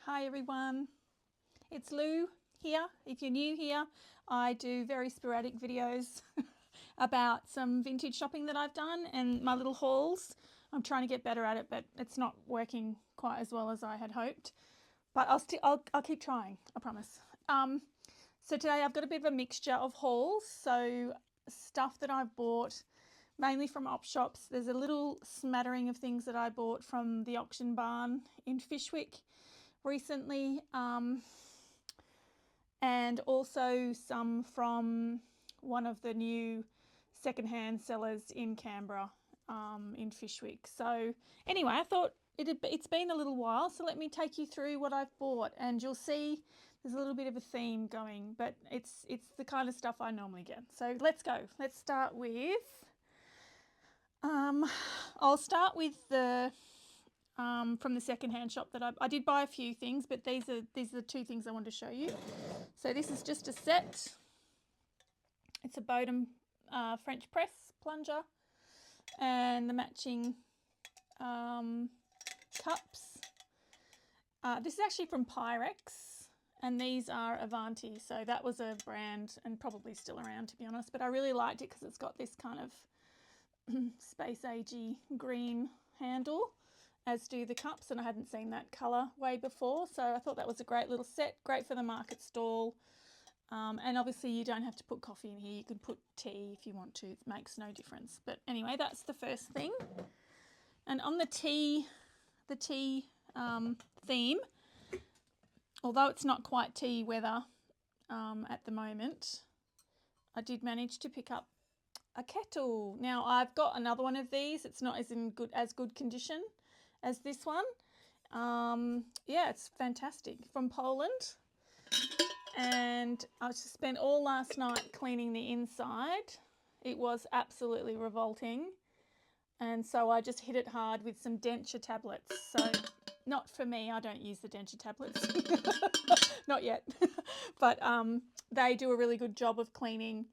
Hi everyone, it's Lou here. If you're new here, I do very sporadic videos about some vintage shopping that I've done and my little hauls. I'm trying to get better at it, but it's not working quite as well as I had hoped. But I'll keep trying, I promise. So today I've got a bit of a mixture of hauls. So stuff that I've bought mainly from op shops. There's a little smattering of things that I bought from the auction barn in Fyshwick recently, and also some from one of the new secondhand sellers in Canberra, in Fyshwick. So anyway, I thought it's been a little while, so let me take you through what I've bought, and you'll see there's a little bit of a theme going, but it's the kind of stuff I normally get. So let's go. Let's start with I'll start with the from the secondhand shop that I did buy a few things, but these are the two things I wanted to show you. So this is just a set. It's a Bodum French press plunger and the matching cups. This is actually from Pyrex, and these are Avanti. So that was a brand and probably still around, to be honest, but I really liked it because it's got this kind of space agey green handle, as do the cups, and I hadn't seen that colour way before, so I thought that was a great little set, great for the market stall. And obviously you don't have to put coffee in here, you can put tea if you want to, it makes no difference. But anyway, that's the first thing. And on the tea theme, although it's not quite tea weather at the moment, I did manage to pick up a kettle. Now I've got another one of these. It's not as good condition as this one. Yeah, it's fantastic, from Poland. And I just spent all last night cleaning the inside. It was absolutely revolting. And so I just hit it hard with some denture tablets. So not for me, I don't use the denture tablets. Not yet. But they do a really good job of cleaning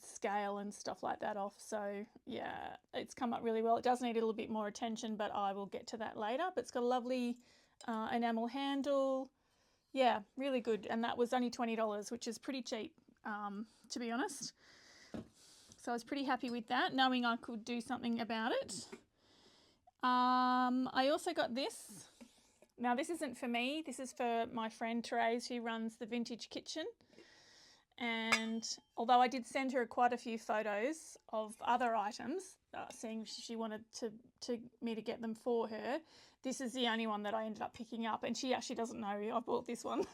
scale and stuff like that off. So yeah, it's come up really well. It does need a little bit more attention, but I will get to that later. But it's got a lovely enamel handle. Yeah, really good. And that was only $20, which is pretty cheap, to be honest. So I was pretty happy with that, knowing I could do something about it. I also got this. Now this isn't for me. This is for my friend Therese, who runs the Vintage Kitchen. And although I did send her quite a few photos of other items, seeing she wanted me to get them for her, this is the only one that I ended up picking up, and she actually doesn't know I bought this one.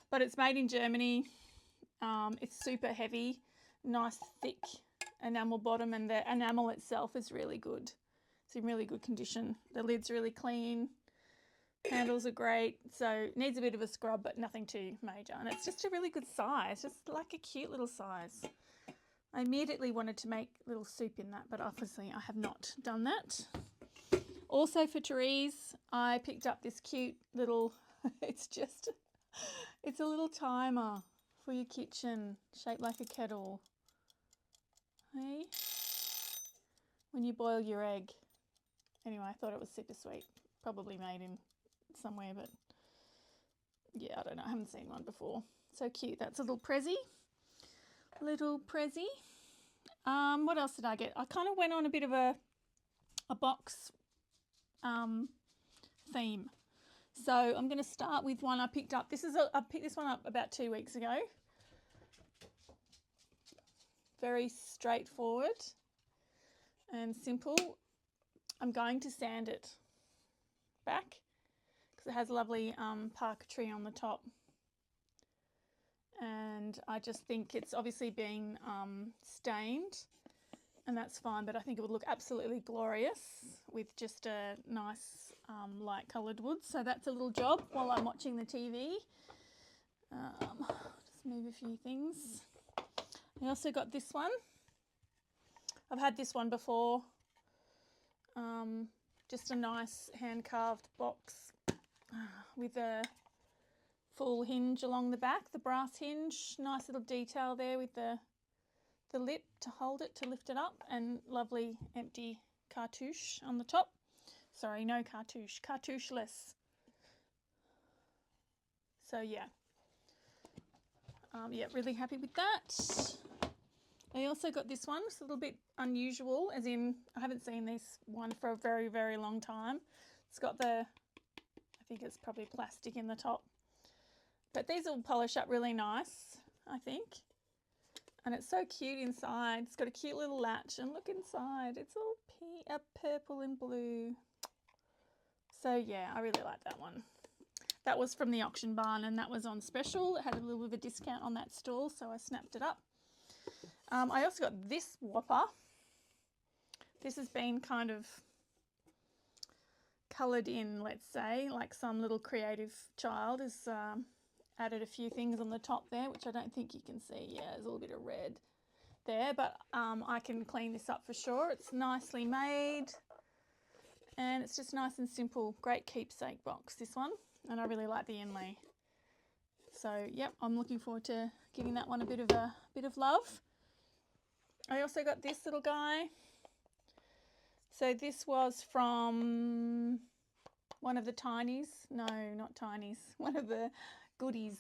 But it's made in Germany. It's super heavy, nice thick enamel bottom, and the enamel itself is really good. It's in really good condition. The lid's really clean. Handles are great, so it needs a bit of a scrub, but nothing too major. And it's just a really good size, just like a cute little size. I immediately wanted to make a little soup in that, but obviously I have not done that. Also for Therese, I picked up this cute little, it's a little timer for your kitchen, shaped like a kettle. Hey? When you boil your egg. Anyway, I thought it was super sweet. Probably made in somewhere, but yeah, I don't know, I haven't seen one before. So cute. That's a little prezi. What else did I get? I kind of went on a bit of a box theme. So I'm going to start with one I picked up. I picked this one up about 2 weeks ago. Very straightforward and simple. I'm going to sand it back because it has lovely parquetry on the top, and I just think it's obviously been stained, and that's fine, but I think it would look absolutely glorious with just a nice light coloured wood. So that's a little job while I'm watching the TV. Just move a few things. I also got this one. I've had this one before. Just a nice hand-carved box with a full hinge along the back, the brass hinge. Nice little detail there with the lip to hold it, to lift it up, and lovely empty cartouche on the top. Sorry, no cartouche, cartouche-less. So yeah, yeah, really happy with that. I also got this one. It's a little bit unusual, as in I haven't seen this one for a very, very long time. It's got the, I think it's probably plastic in the top, but these will polish up really nice, I think. And it's so cute inside. It's got a cute little latch, and look inside. It's all purple and blue. So yeah, I really like that one. That was from the auction barn, and that was on special. It had a little bit of a discount on that stall, so I snapped it up. I also got this whopper. This has been kind of coloured in, let's say, like some little creative child has added a few things on the top there, which I don't think you can see. Yeah, there's a little bit of red there, but I can clean this up for sure. It's nicely made, and it's just nice and simple. Great keepsake box, this one, and I really like the inlay. So yep, I'm looking forward to giving that one a bit of love. I also got this little guy. So this was from one of the Tinies. No, not Tinies. One of the goodies.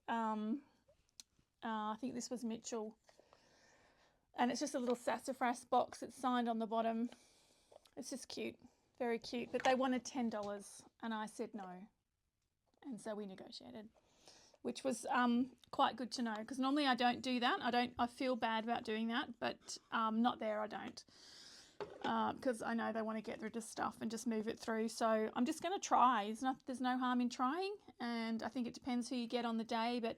I think this was Mitchell. And it's just a little sassafras box. It's signed on the bottom. It's just cute. Very cute. But they wanted $10 and I said no. And so we negotiated, which was quite good to know, because normally I don't do that. I feel bad about doing that, but not there I don't, because I know they want to get rid of stuff and just move it through. So I'm just going to try. There's no harm in trying, and I think it depends who you get on the day, but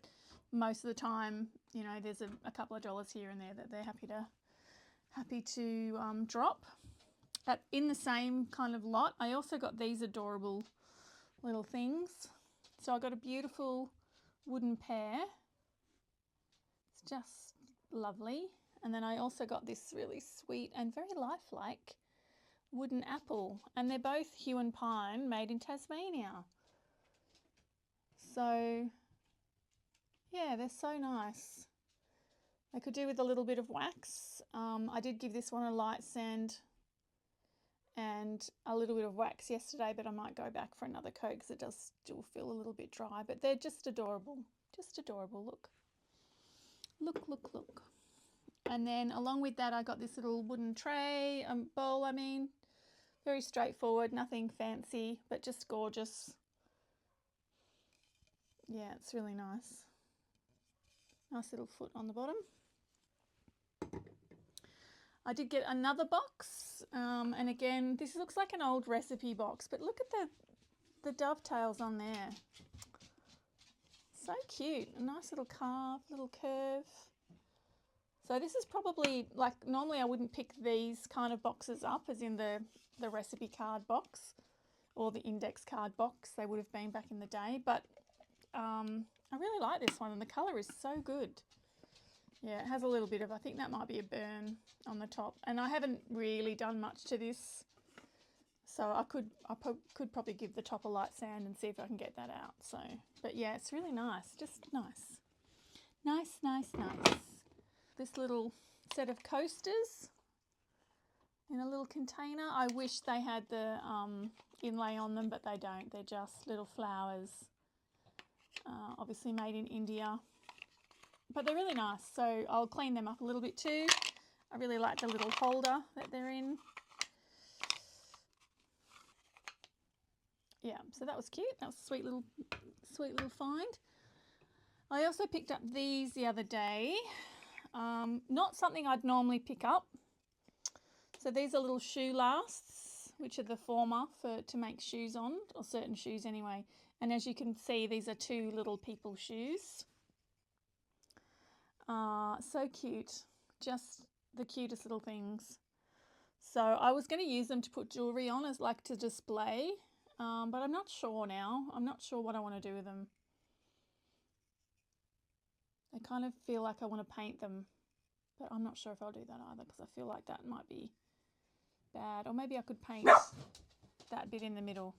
most of the time, you know, there's a couple of dollars here and there that they're happy to drop. In the same kind of lot, I also got these adorable little things. So I got a beautiful wooden pear. It's just lovely. And then I also got this really sweet and very lifelike wooden apple. And they're both hue and pine, made in Tasmania. So yeah, they're so nice. They could do with a little bit of wax. I did give this one a light sand and a little bit of wax yesterday, but I might go back for another coat because it does still feel a little bit dry. But they're just adorable. Just adorable. Look. Look, look, look. And then along with that, I got this little wooden tray, bowl, I mean. Very straightforward, nothing fancy, but just gorgeous. Yeah, it's really nice. Nice little foot on the bottom. I did get another box, and again, this looks like an old recipe box, but look at the dovetails on there. So cute. A nice little carve, little curve. So this is probably, like, normally I wouldn't pick these kind of boxes up, as in the recipe card box or the index card box they would have been back in the day, but I really like this one, and the colour is so good. Yeah, it has a little bit of, I think that might be a burn on the top, and I haven't really done much to this, so I could probably give the top a light sand and see if I can get that out. So, but yeah, it's really nice, just nice. Nice, nice, nice. This little set of coasters in a little container. I wish they had the inlay on them, but they don't. They're just little flowers, obviously made in India. But they're really nice, so I'll clean them up a little bit too. I really like the little holder that they're in. Yeah, so that was cute. That was a sweet little find. I also picked up these the other day. Not something I'd normally pick up. So these are little shoe lasts, which are the former to make shoes on, or certain shoes anyway. And as you can see, these are two little people shoes. So cute, just the cutest little things. So I was going to use them to put jewellery on, as like to display, but I'm not sure now. I'm not sure what I want to do with them. I kind of feel like I want to paint them, but I'm not sure if I'll do that either, because I feel like that might be bad. Or maybe I could paint that bit in the middle.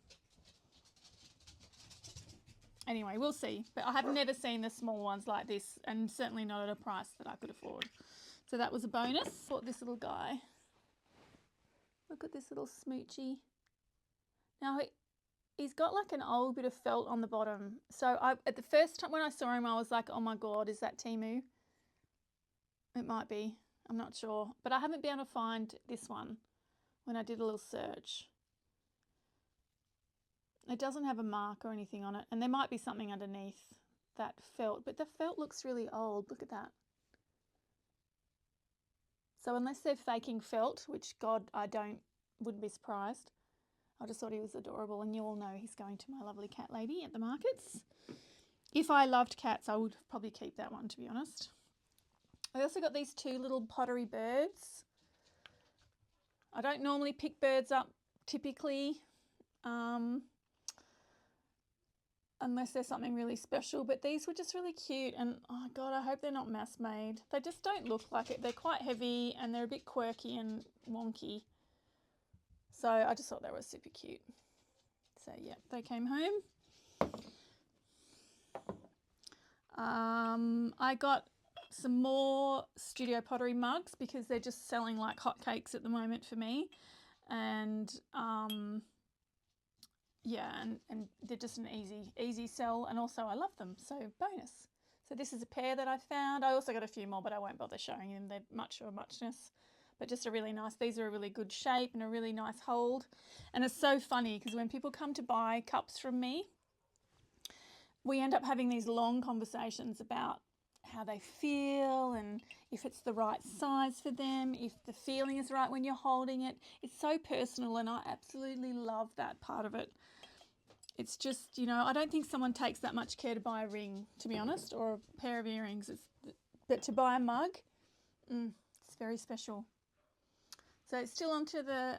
Anyway, we'll see. But I have never seen the small ones like this, and certainly not at a price that I could afford. So that was a bonus. Bought this little guy. Look at this little smoochie. Now, he's got like an old bit of felt on the bottom. So at the first time when I saw him, I was like, oh my God, is that Temu? It might be, I'm not sure. But I haven't been able to find this one when I did a little search. It doesn't have a mark or anything on it, and there might be something underneath that felt, but the felt looks really old. Look at that. So unless they're faking felt, which God, wouldn't be surprised. I just thought he was adorable, and you all know he's going to my lovely cat lady at the markets. If I loved cats, I would probably keep that one, to be honest. I also got these two little pottery birds. I don't normally pick birds up typically, unless there's something really special, but these were just really cute, and oh God, I hope they're not mass made. They just don't look like it. They're quite heavy and they're a bit quirky and wonky. So I just thought they were super cute. So yeah, they came home. I got some more Studio Pottery mugs because they're just selling like hotcakes at the moment for me. And yeah, and they're just an easy sell, and also I love them, so bonus. So this is a pair that I found. I also got a few more, but I won't bother showing them. They're much of a muchness, but just a really nice, these are a really good shape and a really nice hold. And it's so funny because when people come to buy cups from me, we end up having these long conversations about how they feel and if it's the right size for them, if the feeling is right when you're holding it. It's so personal, and I absolutely love that part of it. It's just, you know, I don't think someone takes that much care to buy a ring, to be honest, or a pair of earrings. But to buy a mug, it's very special. So it's still onto the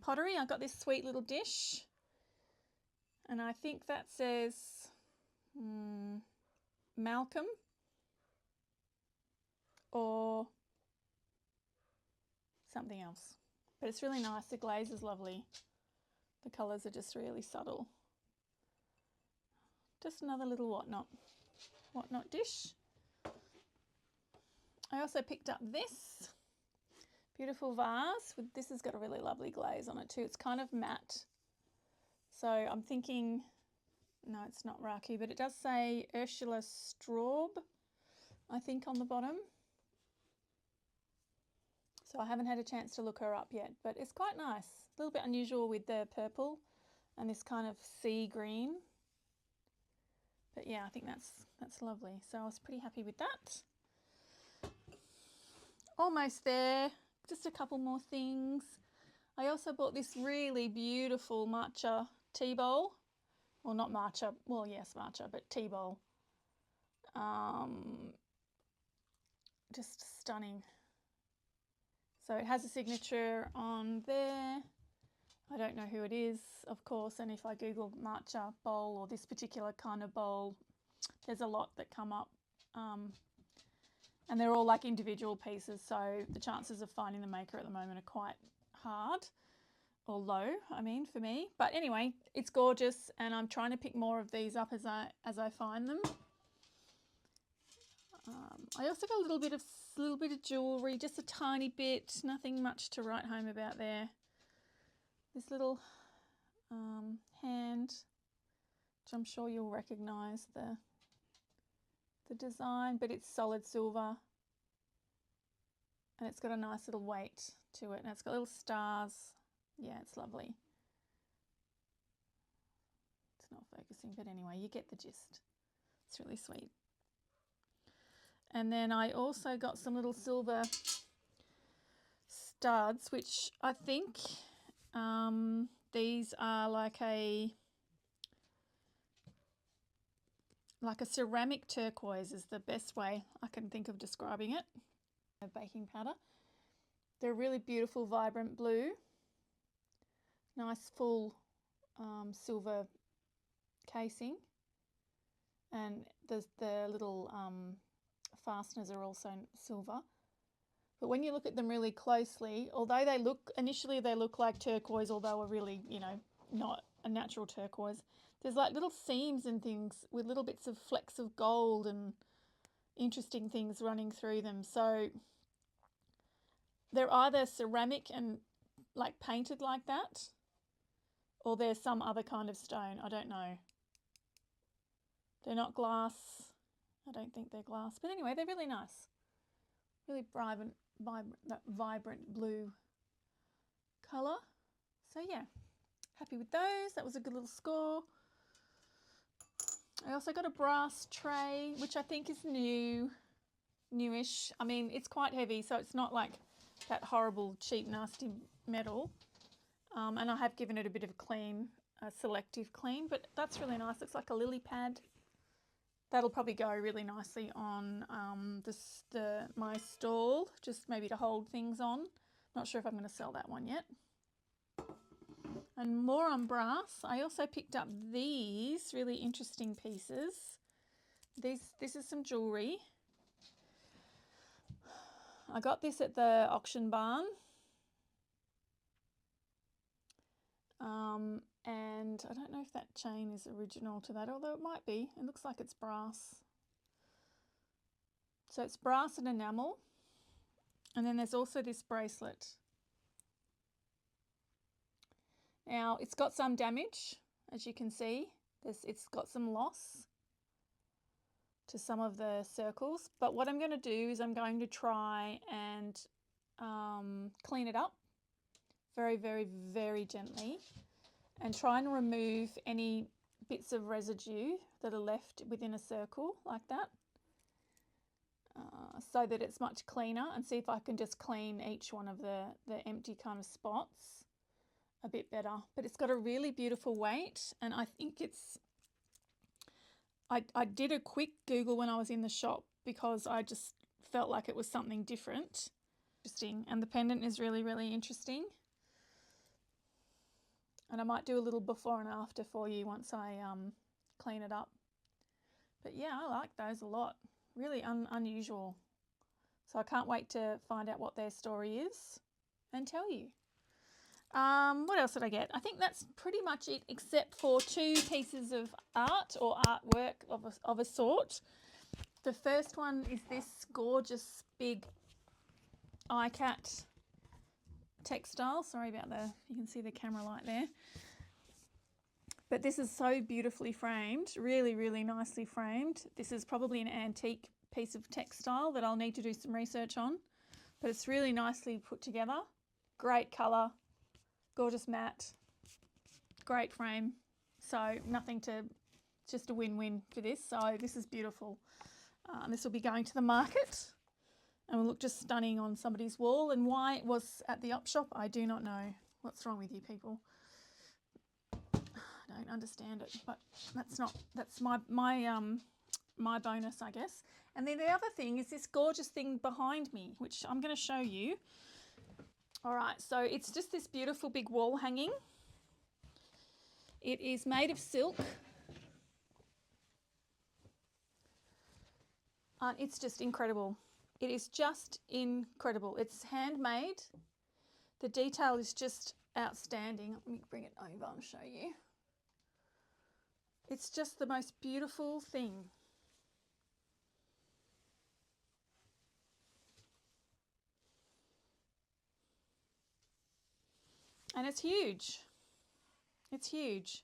pottery. I got this sweet little dish, and I think that says Malcolm or something else. But it's really nice. The glaze is lovely. The colours are just really subtle. Just another little whatnot dish. I also picked up this beautiful vase. This has got a really lovely glaze on it too. It's kind of matte. So I'm thinking, no, it's not Raku, but it does say Ursula Straub, I think, on the bottom. So I haven't had a chance to look her up yet, but it's quite nice. A little bit unusual with the purple and this kind of sea green. But yeah, I think that's lovely. So I was pretty happy with that. Almost there. Just a couple more things. I also bought this really beautiful matcha tea bowl. Well, not matcha. Well, yes, matcha, but tea bowl. Just stunning. So it has a signature on there. I don't know who it is, of course, and if I Google matcha bowl or this particular kind of bowl, there's a lot that come up. And they're all like individual pieces, so the chances of finding the maker at the moment are quite hard, or low, I mean, for me. But anyway, it's gorgeous, and I'm trying to pick more of these up as I find them. I also got a little bit of jewellery, just a tiny bit, nothing much to write home about there. This little hand, which I'm sure you'll recognise the design, but it's solid silver, and it's got a nice little weight to it, and it's got little stars. Yeah, it's lovely. It's not focusing, but anyway, you get the gist. It's really sweet. And then I also got some little silver studs, which I think these are like a ceramic turquoise is the best way I can think of describing it. Baking powder. They're really beautiful, vibrant blue. Nice full silver casing, and the little fasteners are also silver. But when you look at them really closely, although initially they look like turquoise, although are really, you know, not a natural turquoise, there's like little seams and things with little bits of flecks of gold and interesting things running through them. So they're either ceramic and like painted like that, or they're some other kind of stone. I don't know. They're not glass. I don't think they're glass. But anyway, they're really nice. Really vibrant blue colour. So yeah, happy with those. That was a good little score. I also got a brass tray, which I think is newish. I mean, it's quite heavy, so it's not like that horrible, cheap, nasty metal. And I have given it a bit of a clean, a selective clean, but that's really nice. Looks like a lily pad. That'll probably go really nicely on my stall, just maybe to hold things on. Not sure if I'm going to sell that one yet. And more on brass, I also picked up these really interesting pieces. This is some jewellery. I got this at the auction barn. And I don't know if that chain is original to that, although it might be. It looks like it's brass. So it's brass and enamel. And then there's also this bracelet. Now, it's got some damage, as you can see. It's got some loss to some of the circles. But what I'm going to do is I'm going to try and clean it up very, very, very gently and try and remove any bits of residue that are left within a circle like that, so that it's much cleaner, and see if I can just clean each one of the empty kind of spots a bit better. But it's got a really beautiful weight, and I think I did a quick Google when I was in the shop because I just felt like it was something different. Interesting, and the pendant is really, really interesting. And I might do a little before and after for you once I clean it up. But yeah, I like those a lot. Really unusual. So I can't wait to find out what their story is and tell you. What else did I get? I think that's pretty much it, except for two pieces of art or artwork of a sort. The first one is this gorgeous big iCat textile. Sorry about you can see the camera light there. But this is so beautifully framed, really, really nicely framed. This is probably an antique piece of textile that I'll need to do some research on, but it's really nicely put together. Great colour, gorgeous matte, great frame. So just a win-win for this. So this is beautiful. This will be going to the market and will look just stunning on somebody's wall. And why it was at the op shop, I do not know. What's wrong with you people? I don't understand it, but that's my bonus, I guess. And then the other thing is this gorgeous thing behind me, which I'm going to show you. All right, so it's just this beautiful big wall hanging. It is made of silk. It's just incredible. It is just incredible. It's handmade. The detail is just outstanding. Let me bring it over and show you. It's just the most beautiful thing. And it's huge. It's huge.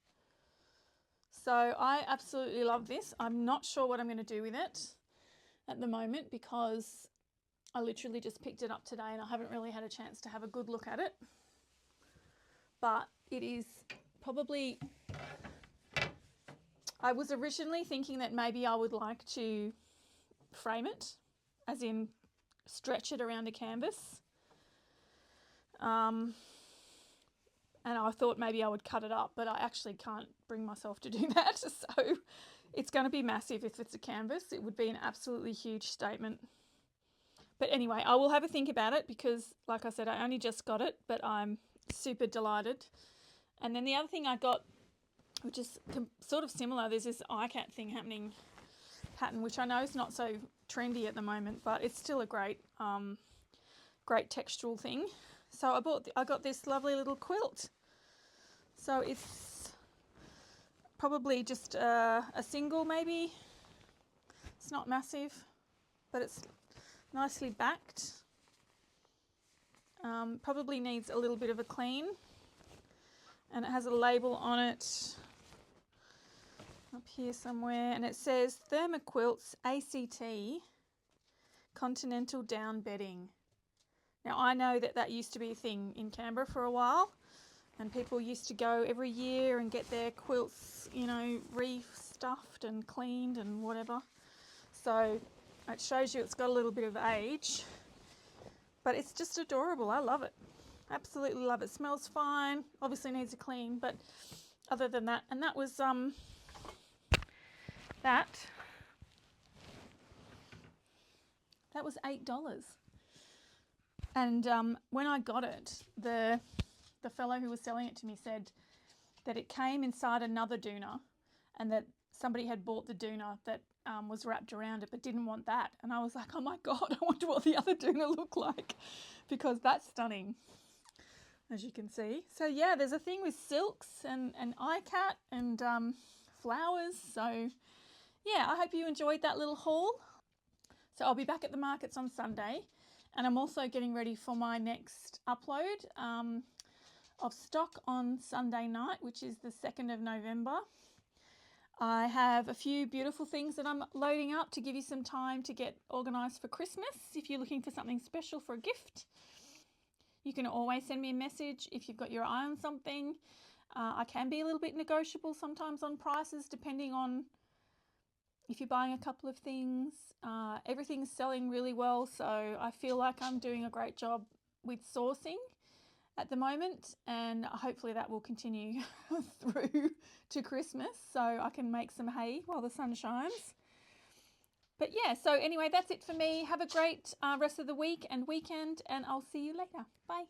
So I absolutely love this. I'm not sure what I'm going to do with it at the moment because I literally just picked it up today and I haven't really had a chance to have a good look at it. But it is probably... I was originally thinking that maybe I would like to frame it, as in stretch it around a canvas. And I thought maybe I would cut it up, but I actually can't bring myself to do that. So it's going to be massive if it's a canvas. It would be an absolutely huge statement. But anyway, I will have a think about it because, like I said, I only just got it, but I'm super delighted. And then the other thing I got, which is sort of similar, there's this iCat thing pattern, which I know is not so trendy at the moment, but it's still a great textural thing. So I got this lovely little quilt. So it's probably just a single maybe. It's not massive, but it's nicely backed. Probably needs a little bit of a clean. and it has a label on it up here somewhere, and it says Thermoquilts ACT Continental Down Bedding. Now I know that used to be a thing in Canberra for a while, and people used to go every year and get their quilts, you know, restuffed and cleaned and whatever. So it shows you it's got a little bit of age, but it's just adorable. I love it. Absolutely love it. Smells fine. Obviously needs a clean, but other than that, and that was that was $8. And when I got it, the fellow who was selling it to me said that it came inside another doona, and that somebody had bought the doona that was wrapped around it but didn't want that. And I was like, oh my God, I wonder what the other doona looked like, because that's stunning, as you can see. So yeah, there's a thing with silks and iCat and flowers. So yeah, I hope you enjoyed that little haul. So I'll be back at the markets on Sunday, and I'm also getting ready for my next upload of stock on Sunday night, which is the 2nd of November. I have a few beautiful things that I'm loading up to give you some time to get organised for Christmas. If you're looking for something special for a gift, you can always send me a message if you've got your eye on something. I can be a little bit negotiable sometimes on prices, depending on if you're buying a couple of things. Everything's selling really well, so I feel like I'm doing a great job with sourcing at the moment, and hopefully that will continue through to Christmas, so I can make some hay while the sun shines. But yeah, so anyway, that's it for me. Have a great rest of the week and weekend, and I'll see you later. Bye.